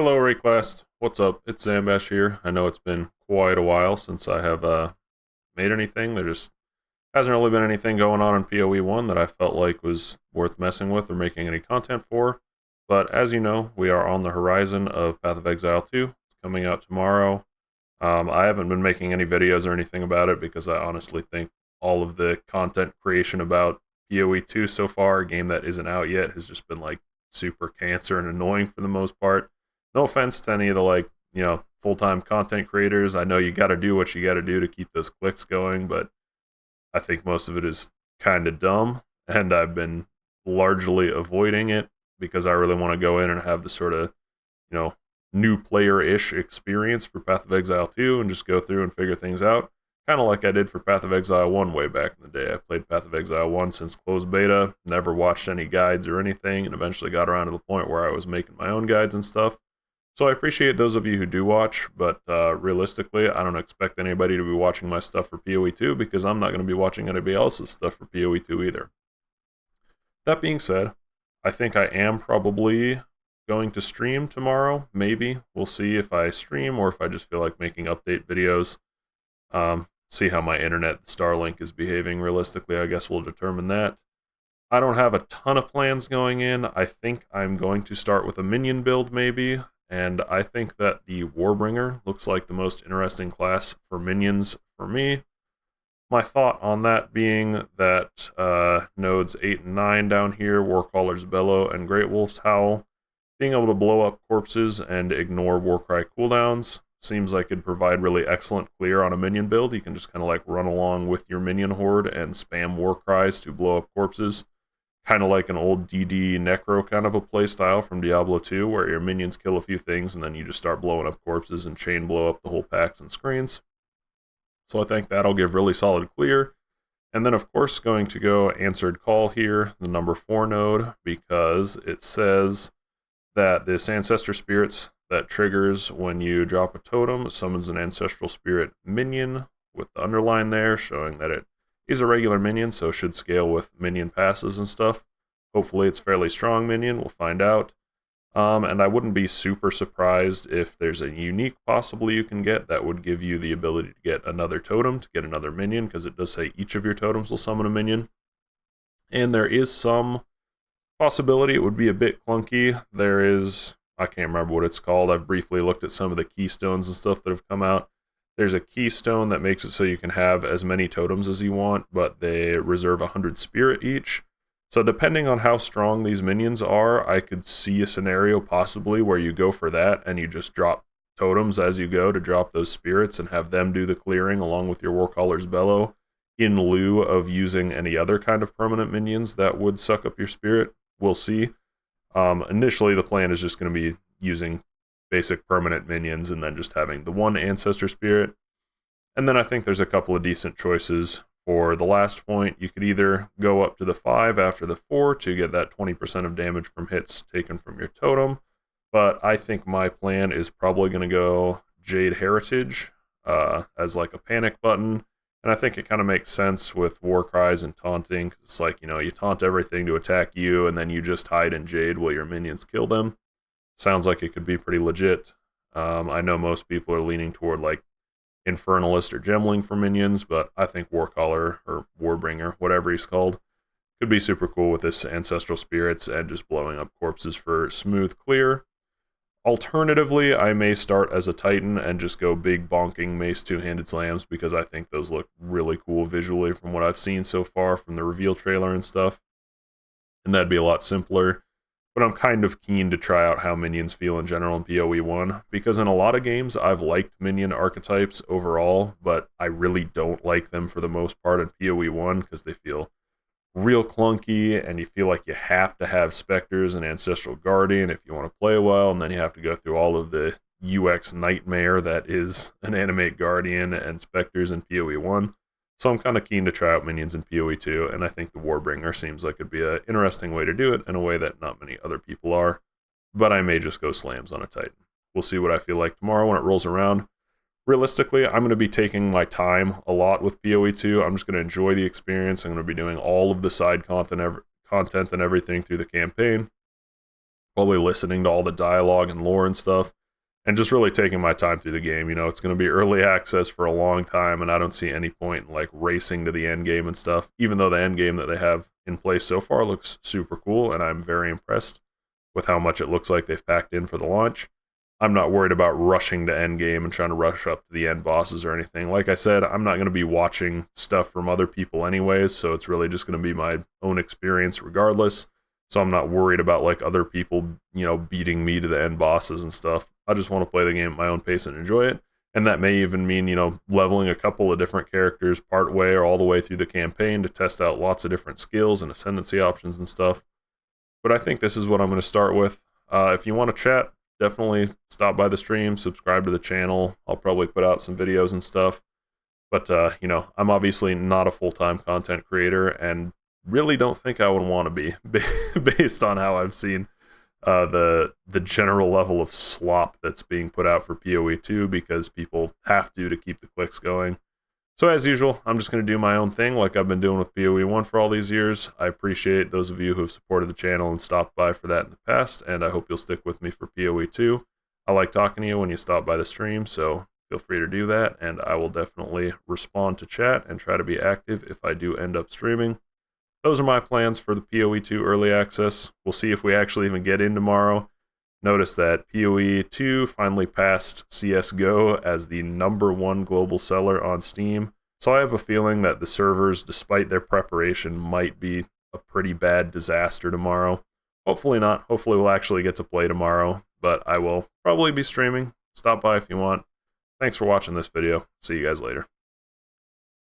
Hello, Rayclast. What's up? It's Zambash here. I know it's been quite a while since I have made anything. There just hasn't really been anything going on in PoE 1 that I felt like was worth messing with or making any content for. But as you know, we are on the horizon of Path of Exile 2. It's coming out tomorrow. I haven't been making any videos or anything about it because I honestly think all of the content creation about PoE 2 so far, a game that isn't out yet, has just been like super cancer and annoying for the most part. No offense to any of the full-time content creators. I know you got to do what you got to do to keep those clicks going, but I think most of it is kind of dumb, and I've been largely avoiding it because I really want to go in and have the sort of, you know, new player-ish experience for Path of Exile 2 and just go through and figure things out. Kind of like I did for Path of Exile 1 way back in the day. I played Path of Exile 1 since closed beta, never watched any guides or anything, and eventually got around to the point where I was making my own guides and stuff. So I appreciate those of you who do watch, but realistically, I don't expect anybody to be watching my stuff for PoE 2 because I'm not going to be watching anybody else's stuff for PoE 2 either. That being said, I think I am probably going to stream tomorrow, maybe. We'll see if I stream or if I just feel like making update videos. See how my internet Starlink is behaving realistically. I guess we'll determine that. I don't have a ton of plans going in. I think I'm going to start with a minion build maybe. And I think that the Warbringer looks like the most interesting class for minions for me. My thought on that being that nodes 8 and 9 down here, Warcaller's Bellow and Great Wolf's Howl, being able to blow up corpses and ignore Warcry cooldowns seems like it'd provide really excellent clear on a minion build. You can just kind of like run along with your minion horde and spam Warcries to blow up corpses. Kind of like an old DD Necro kind of a playstyle from Diablo 2, where your minions kill a few things and then you just start blowing up corpses and chain blow up the whole packs and screens. So I think that'll give really solid clear. And then of course going to go Answered Call here, the number 4 node, because it says that this Ancestor Spirits that triggers when you drop a totem summons an Ancestral Spirit minion with the underline there, showing that it is a regular minion, so should scale with minion passes and stuff. Hopefully it's fairly strong minion, we'll find out. And I wouldn't be super surprised if there's a unique possibly you can get that would give you the ability to get another totem, to get another minion, because it does say each of your totems will summon a minion. And there is some possibility it would be a bit clunky. There is, I can't remember what it's called. I've briefly looked at some of the keystones and stuff that have come out. There's a keystone that makes it so you can have as many totems as you want, but they reserve 100 spirit each. So depending on how strong these minions are, I could see a scenario possibly where you go for that and you just drop totems as you go to drop those spirits and have them do the clearing along with your Warcaller's Bellow in lieu of using any other kind of permanent minions that would suck up your spirit. We'll see. Initially, the plan is just going to be using basic permanent minions and then just having the one Ancestor Spirit. And then I think there's a couple of decent choices for the last point. You could either go up to the 5 after the 4 to get that 20% of damage from hits taken from your totem. But I think my plan is probably going to go Jade Heritage as like a panic button. And I think it kind of makes sense with Warcries and taunting. It's like, you taunt everything to attack you, and then you just hide in Jade while your minions kill them. Sounds like it could be pretty legit. I know most people are leaning toward like Infernalist or Gemling for minions, but I think Warcaller or Warbringer, whatever he's called, could be super cool with this Ancestral Spirits and just blowing up corpses for smooth clear. Alternatively, I may start as a Titan and just go big bonking Mace Two-Handed Slams because I think those look really cool visually from what I've seen so far from the reveal trailer and stuff. And that'd be a lot simpler. But I'm kind of keen to try out how minions feel in general in PoE 1, because in a lot of games I've liked minion archetypes overall, but I really don't like them for the most part in PoE 1 because they feel real clunky, and you feel like you have to have Spectres and Ancestral Guardian if you want to play well, and then you have to go through all of the UX nightmare that is an Animate Guardian and Spectres in PoE 1. So I'm kind of keen to try out minions in PoE 2, and I think the Warbringer seems like it'd be an interesting way to do it in a way that not many other people are. But I may just go slams on a Titan. We'll see what I feel like tomorrow when it rolls around. Realistically, I'm going to be taking my time a lot with PoE 2. I'm just going to enjoy the experience. I'm going to be doing all of the side content and everything through the campaign. probably listening to all the dialogue and lore and stuff, and just really taking my time through the game. You know, it's going to be early access for a long time, and I don't see any point in like racing to the end game and stuff, even though the end game that they have in place so far looks super cool, and I'm very impressed with how much it looks like they've packed in for the launch. I'm not worried about rushing to end game and trying to rush up to the end bosses or anything. Like I said, I'm not going to be watching stuff from other people anyways, so it's really just going to be my own experience regardless. So I'm not worried about like other people, you know, beating me to the end bosses and stuff. I just want to play the game at my own pace and enjoy it. And that may even mean, you know, leveling a couple of different characters part way or all the way through the campaign to test out lots of different skills and ascendancy options and stuff. But I think this is what I'm going to start with. If you want to chat, definitely stop by the stream, subscribe to the channel. I'll probably put out some videos and stuff. But, you know, I'm obviously not a full-time content creator and really don't think I would want to be based on how I've seen the general level of slop that's being put out for PoE 2 because people have to keep the clicks going. So as usual, I'm just going to do my own thing like I've been doing with PoE 1 for all these years. I appreciate those of you who have supported the channel and stopped by for that in the past, and I hope you'll stick with me for PoE 2. I like talking to you when you stop by the stream, so feel free to do that, and I will definitely respond to chat and try to be active if I do end up streaming. Those are my plans for the PoE 2 early access. We'll see if we actually even get in tomorrow. Notice that PoE 2 finally passed CSGO as the #1 global seller on Steam. So I have a feeling that the servers, despite their preparation, might be a pretty bad disaster tomorrow. Hopefully not. Hopefully we'll actually get to play tomorrow, but I will probably be streaming. Stop by if you want. Thanks for watching this video. See you guys later.